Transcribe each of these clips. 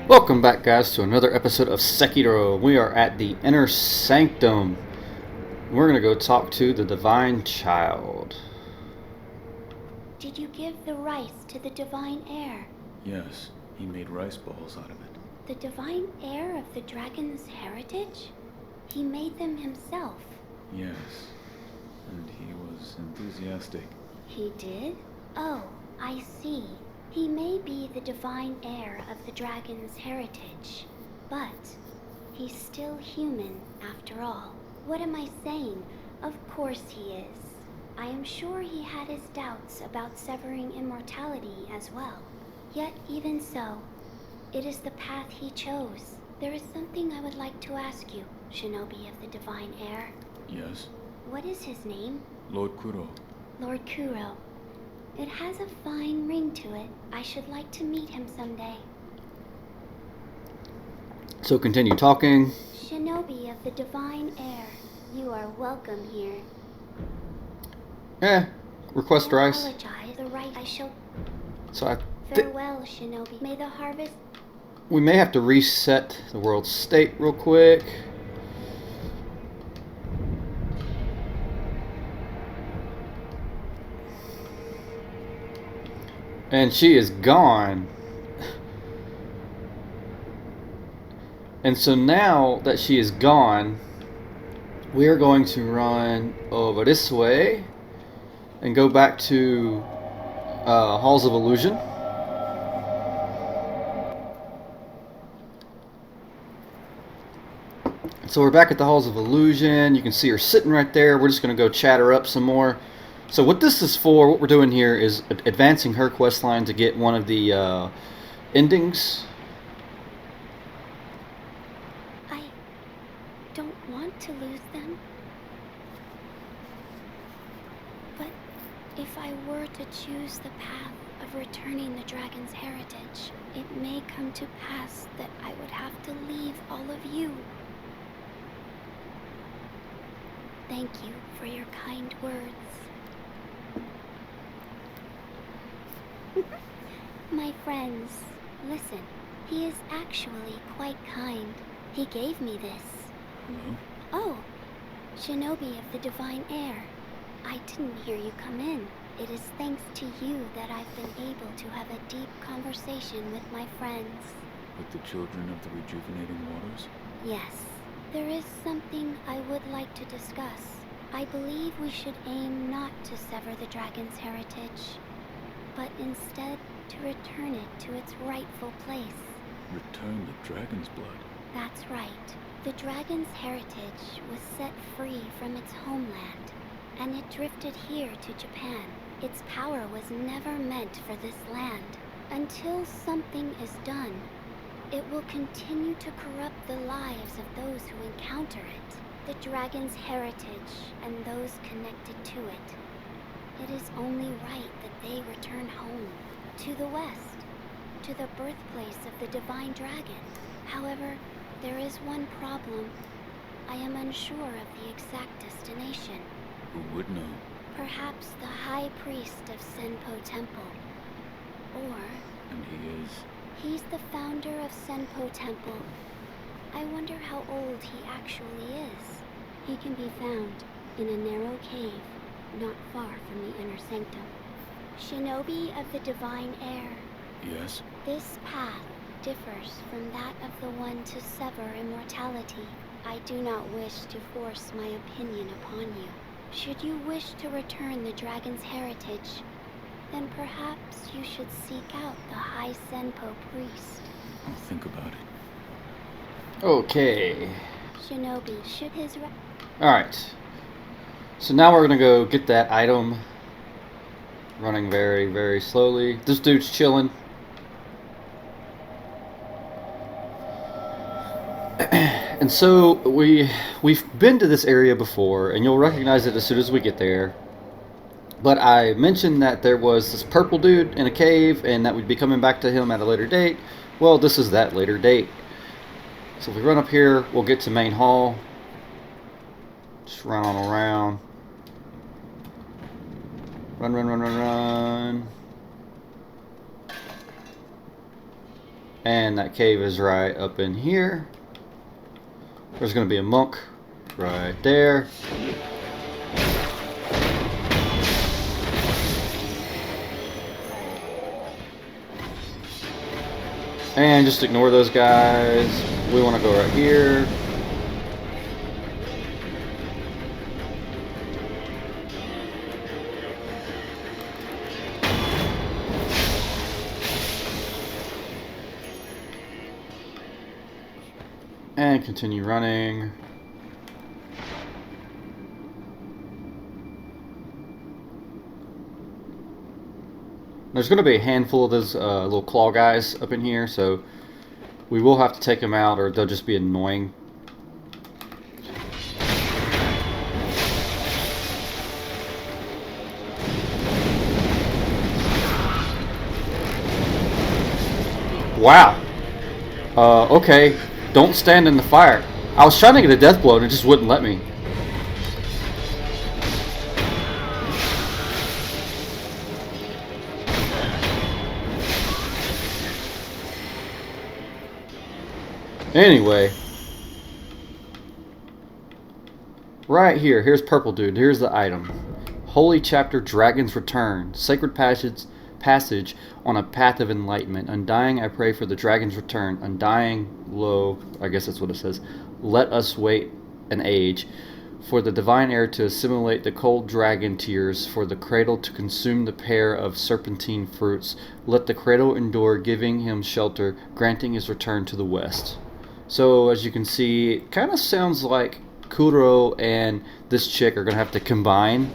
Welcome back, guys, to another episode of Sekiro. We are at the Inner Sanctum. We're going to go talk to the Divine Child. Did you give the rice to the divine heir? Yes, he made rice balls out of it. The divine heir of the dragon's heritage? He made them himself. Yes, and he was enthusiastic. He did? Oh, I see. He may be the divine heir of the dragon's heritage, but he's still human after all. What am I saying? Of course he is. I am sure he had his doubts about severing immortality as well. Yet even so, it is the path he chose. There is something I would like to ask you, Shinobi of the divine heir. Yes? What is his name? Lord Kuro. Lord Kuro. It has a fine ring to it. I should like to meet him someday. So continue talking. Shinobi of the divine heir, you are welcome here. Request I rice. apologize. The right I shall. So Farewell, Shinobi. May the harvest. we may have to reset the world state real quick. And she is gone. And so now that she is gone, we are going to run over this way and go back to Halls of Illusion. So we're back at the Halls of Illusion. You can see her sitting right there. We're just going to go chat her up some more. So what this is for, what we're doing here is advancing her quest line to get one of the endings. I don't want to lose them. But if I were to choose the path of returning the dragon's heritage, it may come to pass that I would have to leave all of you. Thank you for your kind words. My friends, listen. He is actually quite kind. He gave me this. Hello? Oh, Shinobi of the divine heir. I didn't hear you come in. It is thanks to you that I've been able to have a deep conversation with my friends. With the children of the rejuvenating waters? Yes, there is something I would like to discuss. I believe we should aim not to sever the dragon's heritage, but instead to return it to its rightful place. Return the dragon's blood? That's right. The dragon's heritage was set free from its homeland, and it drifted here to Japan. Its power was never meant for this land. Until something is done, it will continue to corrupt the lives of those who encounter it, the dragon's heritage and those connected to it. It is only right that they return home, to the west, to the birthplace of the divine dragon. However, there is one problem. I am unsure of the exact destination. Who would know? Perhaps the high priest of Senpou Temple. Or And he is? he's the founder of Senpou Temple. I wonder how old he actually is. He can be found in a narrow cave not far from the Inner Sanctum. Shinobi of the divine heir. Yes? This path differs from that of the one to sever immortality. I do not wish to force my opinion upon you. Should you wish to return the dragon's heritage, then perhaps you should seek out the High Senpou priest. I'll think about it. Okay. Shinobi, should his Alright. So now we're going to go get that item. Running very, very slowly. This dude's chilling. And so we've been to this area before, and you'll recognize it as soon as we get there. But I mentioned that there was this purple dude in a cave, and that we'd be coming back to him at a later date. Well, this is that later date. So if we run up here, we'll get to main hall. Just run on around. Run. And that cave is right up in here. There's going to be a monk right there. And just ignore those guys. We want to go right here. And continue running. There's going to be a handful of those little claw guys up in here, so we will have to take them out or they'll just be annoying. Wow. Okay. Don't stand in the fire. I was trying to get a death blow and it just wouldn't let me. Anyway. Right here. Here's Purple Dude. Here's the item. Holy Chapter Dragon's Return. Sacred passage on a path of enlightenment. Undying, I pray for the dragon's return. Undying, lo, I guess that's what it says. Let us wait an age for the divine air to assimilate the cold dragon tears, for the cradle to consume the pair of serpentine fruits. Let the cradle endure, giving him shelter, granting his return to the west. So, as you can see, it kind of sounds like Kuro and this chick are going to have to combine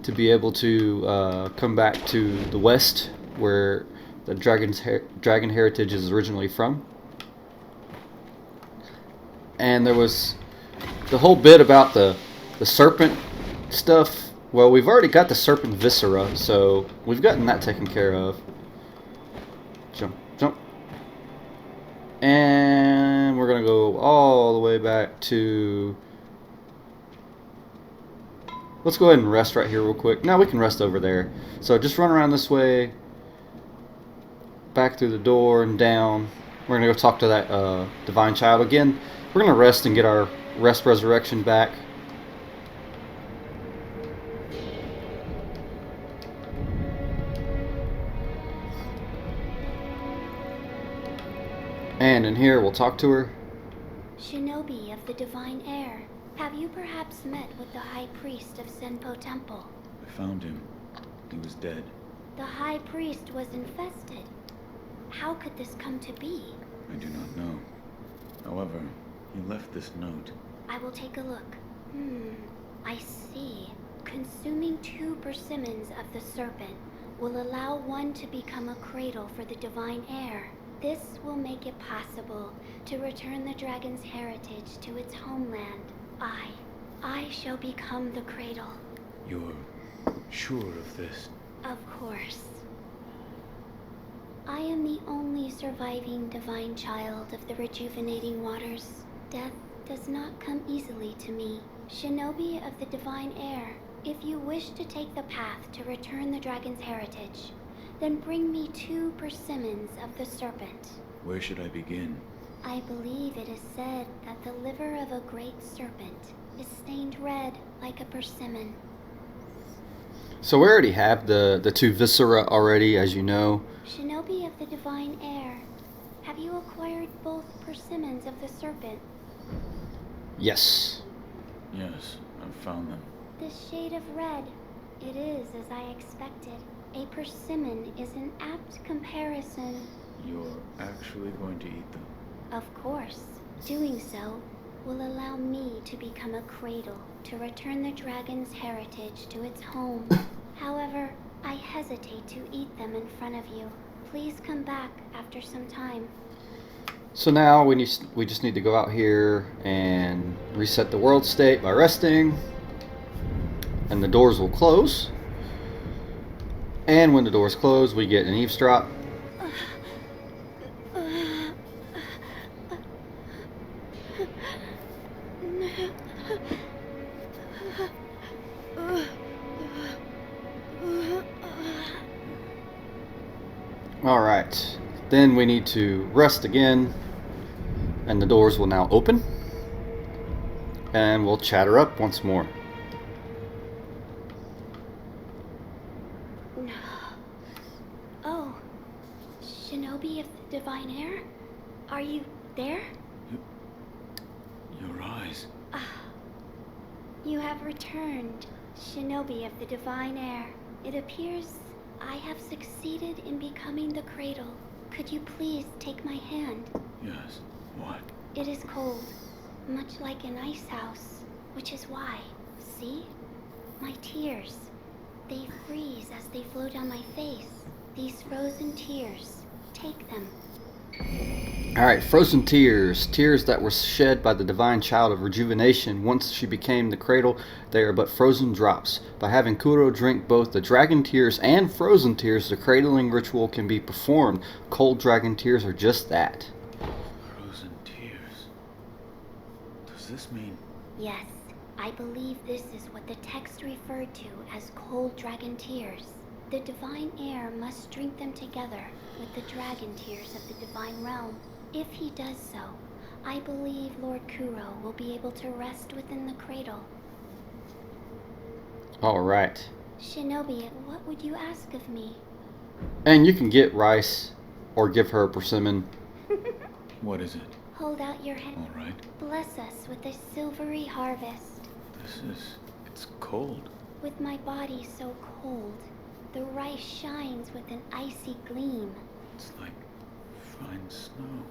to be able to come back to the west, where the dragon heritage is originally from. And there was the whole bit about the serpent stuff. Well, we've already got the serpent viscera, so we've gotten that taken care of. Jump, jump. And we're going to go all the way back to... Let's go ahead and rest right here real quick. Now we can rest over there. So just run around this way, back through the door and down. We're going to go talk to that divine child again. We're going to rest and get our rest resurrection back. And in here we'll talk to her. Shinobi of the divine air, have you perhaps met with the high priest of Senpou Temple? I found him. He was dead. The high priest was infested. How could this come to be? I do not know. However, he left this note. I will take a look. I see. Consuming 2 persimmons of the serpent will allow one to become a cradle for the divine air. This will make it possible to return the dragon's heritage to its homeland. I shall become the cradle. You're sure of this? Of course. I am the only surviving divine child of the rejuvenating waters. Death does not come easily to me. Shinobi of the divine air, if you wish to take the path to return the dragon's heritage, then bring me 2 persimmons of the serpent. Where should I begin? I believe it is said that the liver of a great serpent is stained red like a persimmon. So we already have the 2 viscera already, as you know. Shinobi of the divine air, have you acquired both persimmons of the serpent? Yes. Yes, I've found them. This shade of red, it is as I expected. A persimmon is an apt comparison. You're actually going to eat them? Of course. Doing so will allow me to become a cradle to return the dragon's heritage to its home. However, I hesitate to eat them in front of you. Please come back after some time. So now we just need to go out here and reset the world state by resting. And the doors will close. And when the doors close, we get an eavesdrop. Alright. Then we need to rest again, and the doors will now open, and we'll chat her up once more. Oh, Shinobi of the Divine Air? Are you there? Your eyes. You have returned, Shinobi of the Divine Air. It appears I have succeeded in becoming the cradle. Could you please take my hand? Yes. What? It is cold, much like an ice house, which is why, see? My tears. They freeze as they flow down my face. These frozen tears. Take them. Alright, frozen tears. Tears that were shed by the divine child of rejuvenation. Once she became the cradle, they are but frozen drops. By having Kuro drink both the dragon tears and frozen tears, the cradling ritual can be performed. Cold dragon tears are just that. Frozen tears. Does this mean... Yes, I believe this is what the text referred to as cold dragon tears. The divine air must drink them together with the dragon tears of the divine realm. If he does so, I believe Lord Kuro will be able to rest within the cradle. Alright. Shinobi, what would you ask of me? And you can get rice or give her a persimmon. What is it? Hold out your hand. All right. Bless us with a silvery harvest. This is... It's cold. With my body so cold, the rice shines with an icy gleam. It's like fine snow.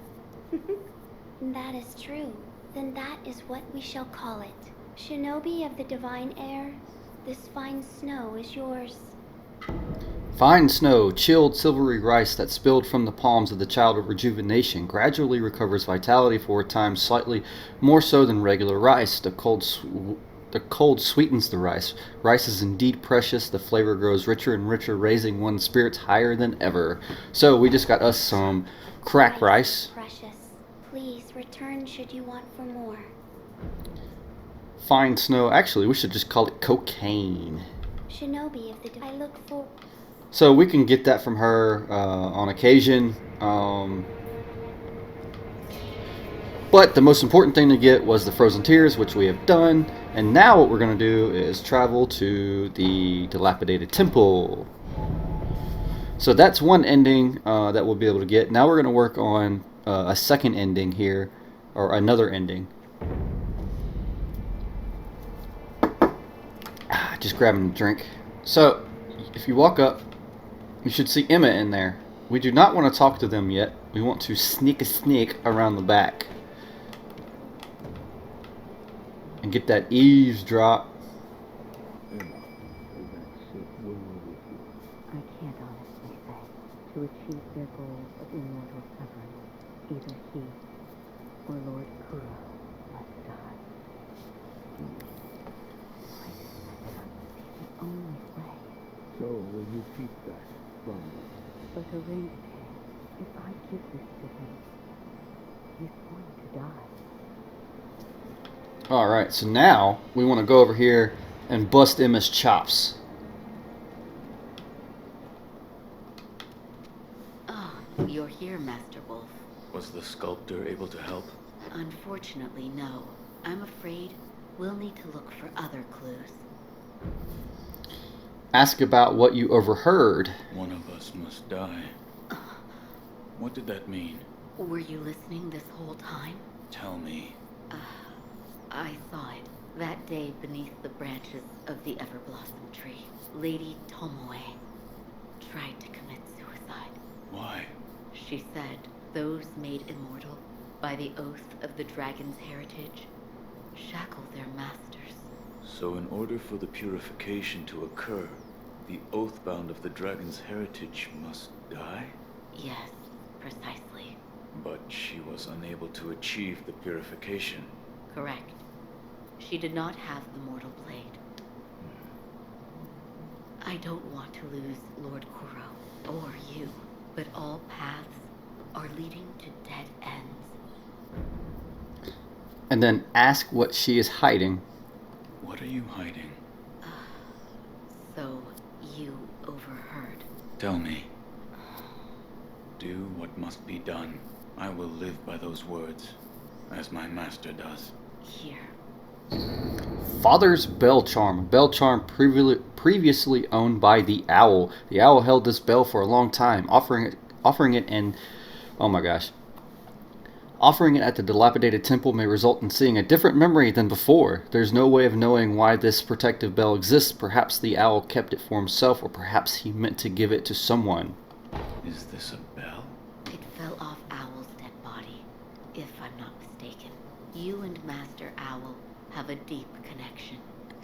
That is true. Then that is what we shall call it. Shinobi of the divine air, this fine snow is yours. Fine snow, chilled silvery rice that spilled from the palms of the child of rejuvenation, gradually recovers vitality for a time, slightly more so than regular rice. The cold sweetens the rice. Rice is indeed precious. The flavor grows richer and richer, raising one's spirits higher than ever. So we just got us some crack rice. Precious. Please return should you want for more. Fine snow. Actually, we should just call it cocaine. Shinobi of the I look for... So we can get that from her on occasion. But the most important thing to get was the frozen tears, which we have done. And now what we're going to do is travel to the dilapidated temple. So that's one ending that we'll be able to get. Now we're going to work on a second ending here, or another ending. Just grabbing a drink. So if you walk up, you should see Emma in there. We do not want to talk to them yet. We want to sneak around the back and get that eavesdrop. I can't honestly say. To achieve their goal of immortal suffering, either he or Lord Kuro must die. I cannot see the only way. So will you keep that from me? But orangutan, if I give this to him, he's going to die. Alright, so now we want to go over here and bust Emma's chops. Ah, you're here, Master Wolf. Was the sculptor able to help? Unfortunately, no. I'm afraid we'll need to look for other clues. Ask about what you overheard. One of us must die. What did that mean? Were you listening this whole time? Tell me. I saw it. That day beneath the branches of the Everblossom tree, Lady Tomoe tried to commit suicide. Why? She said those made immortal by the oath of the dragon's heritage shackle their masters. So in order for the purification to occur, the oathbound of the dragon's heritage must die? Yes, precisely. But she was unable to achieve the purification. Correct. She did not have the mortal blade. I don't want to lose Lord Kuro, or you, but all paths are leading to dead ends. And then ask what she is hiding. What are you hiding? So, you overheard. Tell me. Do Do what must be done. I will live by those words, as my master does. Here. Father's bell charm. A bell charm previously owned by the owl. The owl held this bell for a long time, offering it and oh my gosh. Offering it at the dilapidated temple may result in seeing a different memory than before. There's no way of knowing why this protective bell exists. Perhaps the owl kept it for himself, or perhaps he meant to give it to someone. Is this a bell? It fell off Owl's dead body, if I'm not mistaken. You and Master Owl have a deep connection.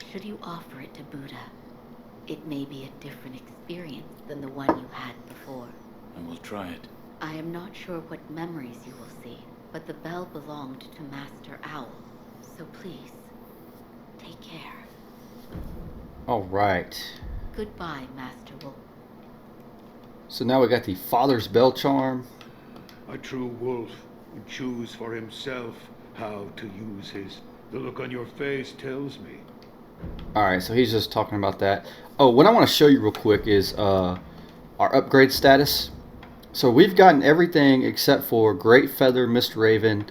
Should you offer it to Buddha, it may be a different experience than the one you had before. I will try it. I am not sure what memories you will see, but the bell belonged to Master Owl, so please, take care. Alright. Goodbye, Master Wolf. So now we got the Father's bell charm. A true wolf would choose for himself how to use his. The look on your face tells me. Alright, so he's just talking about that. Oh, what I want to show you real quick is our upgrade status. So we've gotten everything except for Great Feather, Mist Raven,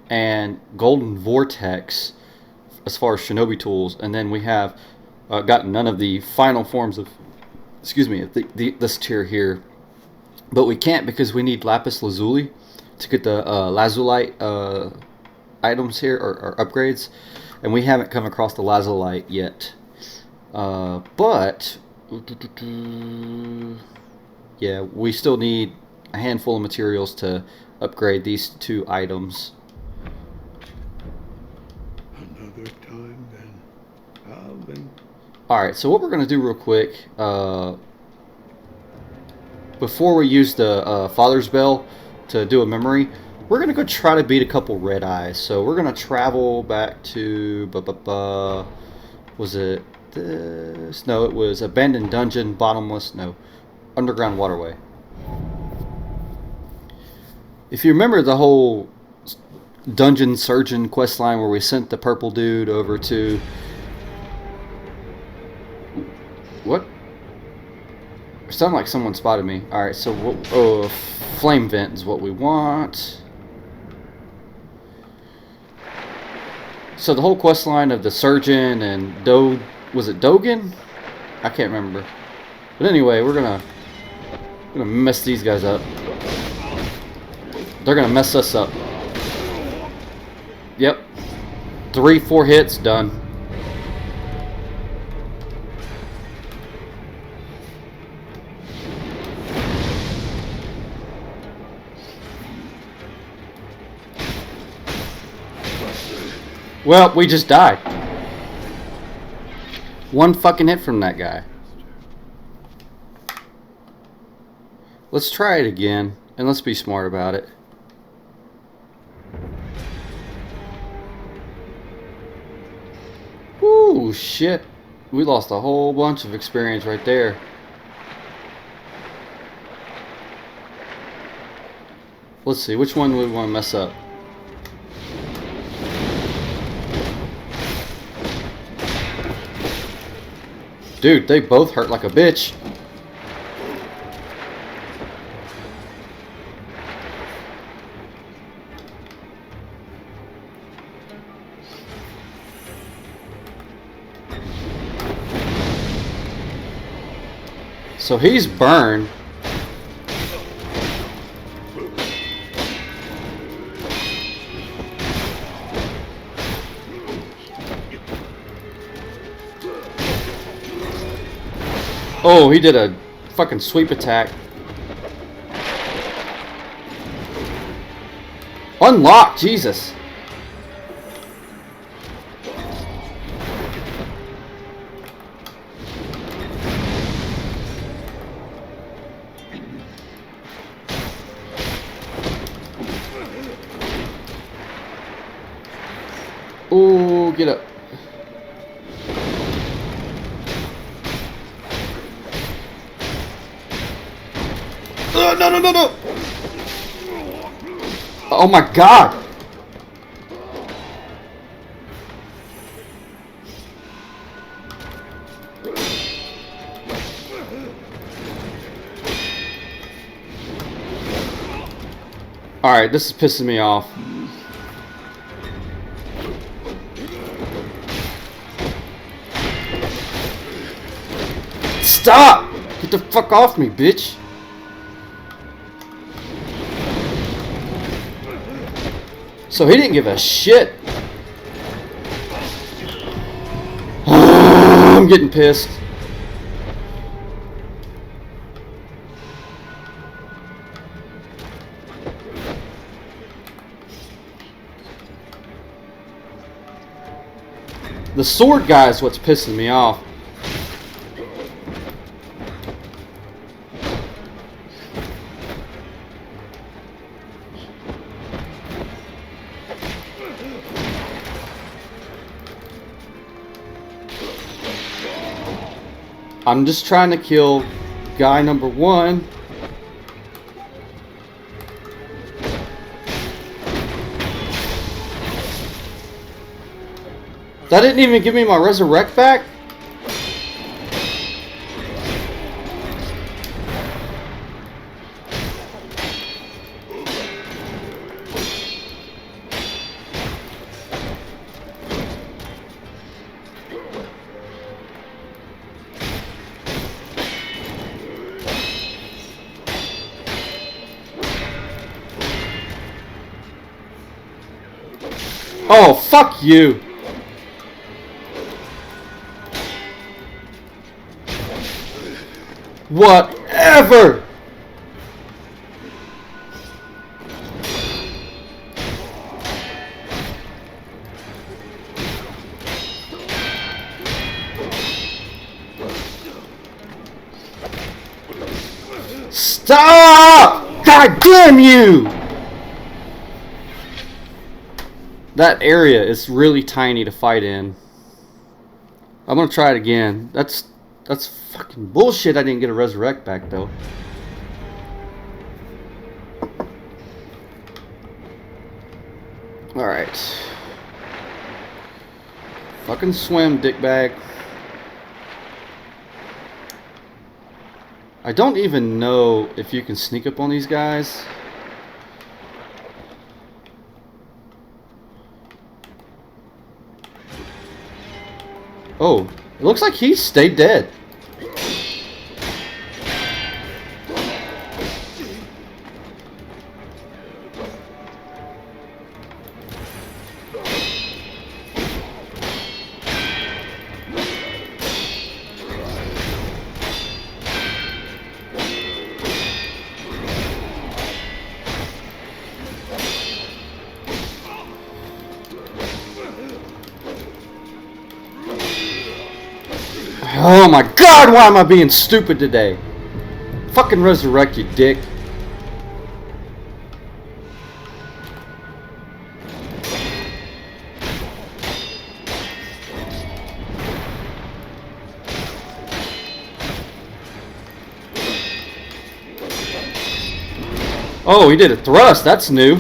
and Golden Vortex as far as Shinobi tools. And then we have gotten none of the final forms of, excuse me, this tier here. But we can't because we need Lapis Lazuli to get the Lazulite items here, or upgrades. And we haven't come across the Lazulite yet. But yeah, we still need a handful of materials to upgrade these two items. Another time then. Alright, so what we're going to do real quick, before we use the Father's Bell to do a memory, we're going to go try to beat a couple red eyes. So we're going to travel back to, was it this? No, it was Abandoned Dungeon, Bottomless, no, Underground Waterway. If you remember the whole Dungeon Surgeon questline where we sent the purple dude over to... What? It sounded like someone spotted me. Alright, so what, Flame Vent is what we want. So the whole questline of the Surgeon and was it Dogen? I can't remember. But anyway, we're gonna mess these guys up. They're gonna mess us up. Yep. 3-4 hits, done. Well, we just died. One fucking hit from that guy. Let's try it again, and let's be smart about it. Woo, shit. We lost a whole bunch of experience right there. Let's see, which one do we want to mess up? Dude, they both hurt like a bitch. So he's burned. Oh, he did a fucking sweep attack. Unlock, Jesus. Oh, get up. No, no, no, no! Oh my god! Alright, this is pissing me off. Stop! Get the fuck off me, bitch! So he didn't give a shit. I'm getting pissed. The sword guy is what's pissing me off. I'm just trying to kill guy number 1. That didn't even give me my resurrect back? Oh, fuck you! Whatever! Stop! God damn you! That area is really tiny to fight in. I'm gonna try it again. That's fucking bullshit. I didn't get a resurrect back though. Alright. Fucking swim, dickbag. I don't even know if you can sneak up on these guys. Oh, it looks like he stayed dead. Oh my god, why am I being stupid today? Fucking resurrect, you dick. Oh, he did a thrust, that's new.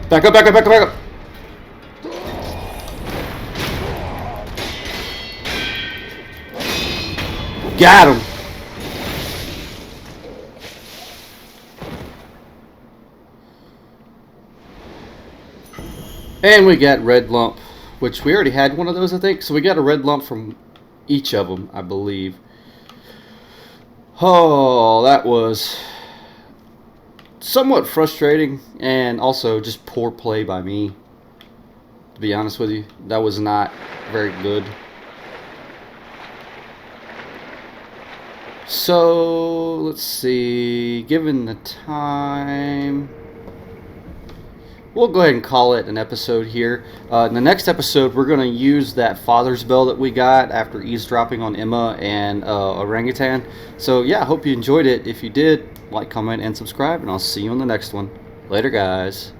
Back up, back up, back up, back up. Got him. And we got red lump, which we already had one of those, I think. So we got a red lump from each of them, I believe. Oh, that was somewhat frustrating and also just poor play by me, to be honest with you. That was not very good. So let's see, given the time, we'll go ahead and call it an episode here. In the next episode, we're going to use that father's bell that we got after eavesdropping on Emma and Orangutan. So yeah, I hope you enjoyed it. If you did, like, comment, and subscribe, and I'll see you on the next one. Later, guys.